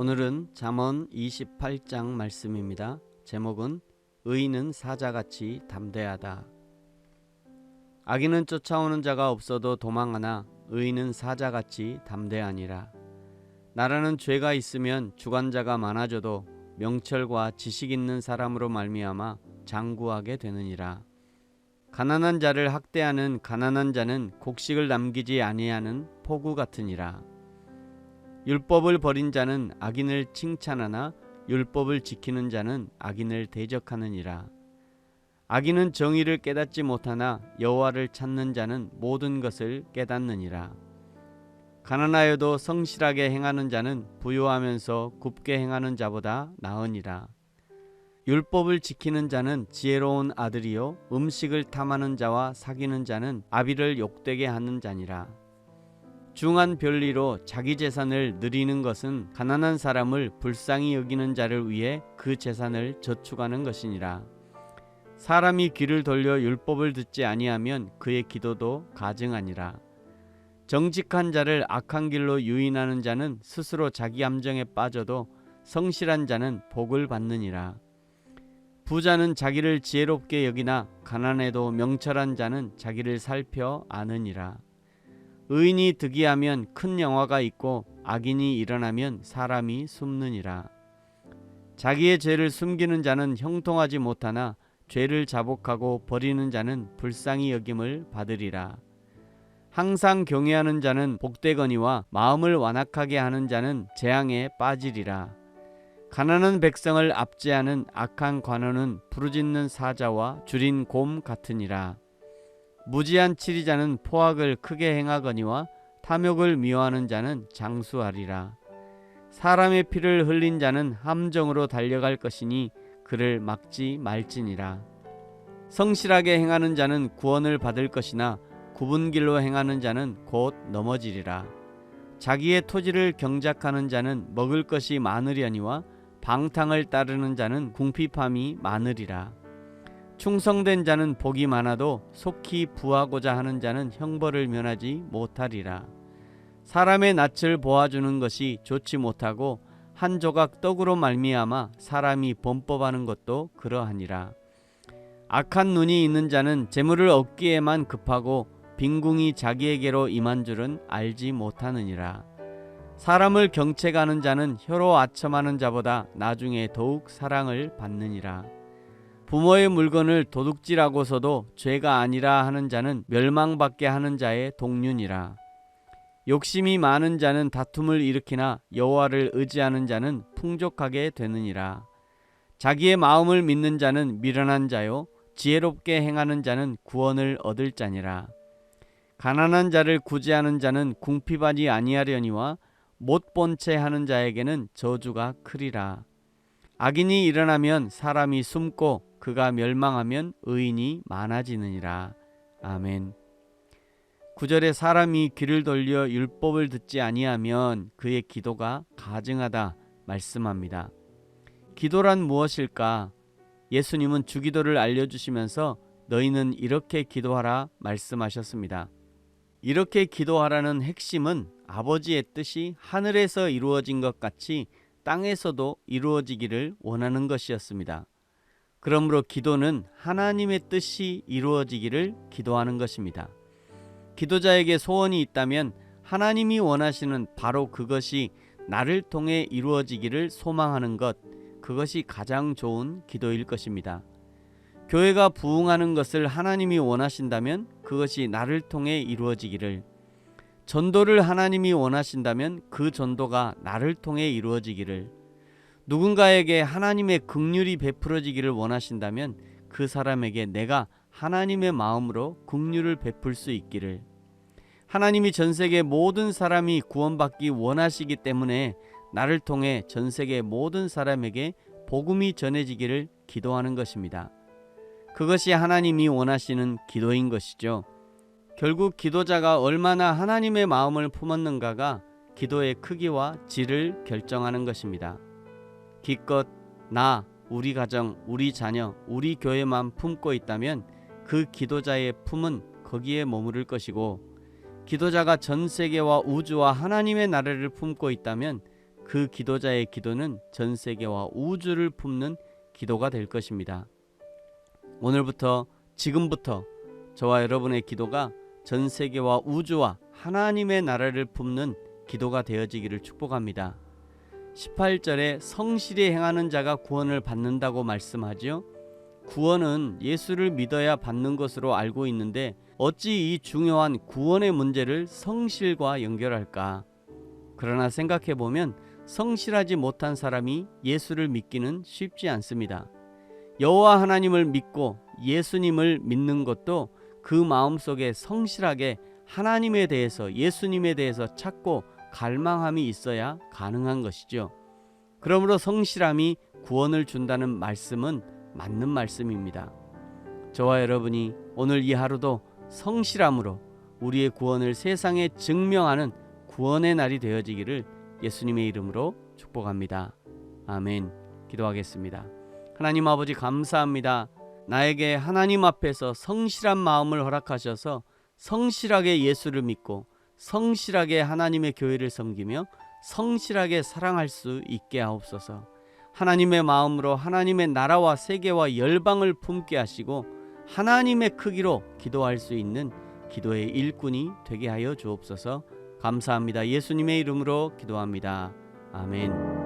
오늘은 잠언 28장 말씀입니다. 제목은 의인은 사자같이 담대하다. 악인은 쫓아오는 자가 없어도 도망하나 의인은 사자같이 담대하니라. 나라는 죄가 있으면 주관자가 많아져도 명철과 지식 있는 사람으로 말미암아 장구하게 되느니라. 가난한 자를 학대하는 가난한 자는 곡식을 남기지 아니하는 포구 같으니라. 율법을 버린 자는 악인을 칭찬하나 율법을 지키는 자는 악인을 대적하느니라. 악인은 정의를 깨닫지 못하나 여호와를 찾는 자는 모든 것을 깨닫느니라. 가난하여도 성실하게 행하는 자는 부유하면서 굽게 행하는 자보다 나으니라. 율법을 지키는 자는 지혜로운 아들이요 음식을 탐하는 자와 사귀는 자는 아비를 욕되게 하는 자니라. 중한 별리로 자기 재산을 누리는 것은 가난한 사람을 불쌍히 여기는 자를 위해 그 재산을 저축하는 것이니라. 사람이 귀를 돌려 율법을 듣지 아니하면 그의 기도도 가증하니라. 정직한 자를 악한 길로 유인하는 자는 스스로 자기 함정에 빠져도 성실한 자는 복을 받느니라. 부자는 자기를 지혜롭게 여기나 가난해도 명철한 자는 자기를 살펴 아느니라. 의인이 득이하면 큰 영화가 있고 악인이 일어나면 사람이 숨느니라. 자기의 죄를 숨기는 자는 형통하지 못하나 죄를 자복하고 버리는 자는 불쌍히 여김을 받으리라. 항상 경외하는 자는 복되거니와 마음을 완악하게 하는 자는 재앙에 빠지리라. 가난한 백성을 압제하는 악한 관원은 부르짖는 사자와 줄인 곰 같으니라. 무지한 치리자는 포악을 크게 행하거니와 탐욕을 미워하는 자는 장수하리라. 사람의 피를 흘린 자는 함정으로 달려갈 것이니 그를 막지 말지니라. 성실하게 행하는 자는 구원을 받을 것이나 굽은 길로 행하는 자는 곧 넘어지리라. 자기의 토지를 경작하는 자는 먹을 것이 많으려니와 방탕을 따르는 자는 궁핍함이 많으리라. 충성된 자는 복이 많아도 속히 부하고자 하는 자는 형벌을 면하지 못하리라. 사람의 낯을 보아주는 것이 좋지 못하고 한 조각 떡으로 말미암아 사람이 범법하는 것도 그러하니라. 악한 눈이 있는 자는 재물을 얻기에만 급하고 빈궁이 자기에게로 임한 줄은 알지 못하느니라. 사람을 경책하는 자는 혀로 아첨하는 자보다 나중에 더욱 사랑을 받느니라. 부모의 물건을 도둑질하고서도 죄가 아니라 하는 자는 멸망받게 하는 자의 동륜이라. 욕심이 많은 자는 다툼을 일으키나 여호와를 의지하는 자는 풍족하게 되느니라. 자기의 마음을 믿는 자는 미련한 자요 지혜롭게 행하는 자는 구원을 얻을 자니라. 가난한 자를 구제하는 자는 궁핍하지 아니하려니와 못 본 채 하는 자에게는 저주가 크리라. 악인이 일어나면 사람이 숨고 그가 멸망하면 의인이 많아지느니라. 아멘. 9절에 사람이 귀를 돌려 율법을 듣지 아니하면 그의 기도가 가증하다 말씀합니다. 기도란 무엇일까? 예수님은 주기도를 알려주시면서 너희는 이렇게 기도하라 말씀하셨습니다. 이렇게 기도하라는 핵심은 아버지의 뜻이 하늘에서 이루어진 것 같이 땅에서도 이루어지기를 원하는 것이었습니다. 그러므로 기도는 하나님의 뜻이 이루어지기를 기도하는 것입니다. 기도자에게 소원이 있다면 하나님이 원하시는 바로 그것이 나를 통해 이루어지기를 소망하는 것, 그것이 가장 좋은 기도일 것입니다. 교회가 부흥하는 것을 하나님이 원하신다면 그것이 나를 통해 이루어지기를, 전도를 하나님이 원하신다면 그 전도가 나를 통해 이루어지기를, 누군가에게 하나님의 긍휼이 베풀어지기를 원하신다면 그 사람에게 내가 하나님의 마음으로 긍휼을 베풀 수 있기를, 하나님이 전세계 모든 사람이 구원받기 원하시기 때문에 나를 통해 전세계 모든 사람에게 복음이 전해지기를 기도하는 것입니다. 그것이 하나님이 원하시는 기도인 것이죠. 결국 기도자가 얼마나 하나님의 마음을 품었는가가 기도의 크기와 질을 결정하는 것입니다. 기껏 나, 우리 가정, 우리 자녀, 우리 교회만 품고 있다면 그 기도자의 품은 거기에 머무를 것이고, 기도자가 전 세계와 우주와 하나님의 나라를 품고 있다면 그 기도자의 기도는 전 세계와 우주를 품는 기도가 될 것입니다. 오늘부터 지금부터 저와 여러분의 기도가 전 세계와 우주와 하나님의 나라를 품는 기도가 되어지기를 축복합니다. 18절에 성실히 행하는 자가 구원을 받는다고 말씀하지요. 구원은 예수를 믿어야 받는 것으로 알고 있는데 어찌 이 중요한 구원의 문제를 성실과 연결할까? 그러나 생각해보면 성실하지 못한 사람이 예수를 믿기는 쉽지 않습니다. 여호와 하나님을 믿고 예수님을 믿는 것도 그 마음속에 성실하게 하나님에 대해서, 예수님에 대해서 찾고 갈망함이 있어야 가능한 것이죠. 그러므로 성실함이 구원을 준다는 말씀은 맞는 말씀입니다. 저와 여러분이 오늘 이 하루도 성실함으로 우리의 구원을 세상에 증명하는 구원의 날이 되어지기를 예수님의 이름으로 축복합니다. 아멘. 기도하겠습니다. 하나님 아버지, 감사합니다. 나에게 하나님 앞에서 성실한 마음을 허락하셔서 성실하게 예수를 믿고 성실하게 하나님의 교회를 섬기며 성실하게 사랑할 수 있게 하옵소서. 하나님의 마음으로 하나님의 나라와 세계와 열방을 품게 하시고 하나님의 크기로 기도할 수 있는 기도의 일꾼이 되게 하여 주옵소서. 감사합니다. 예수님의 이름으로 기도합니다. 아멘.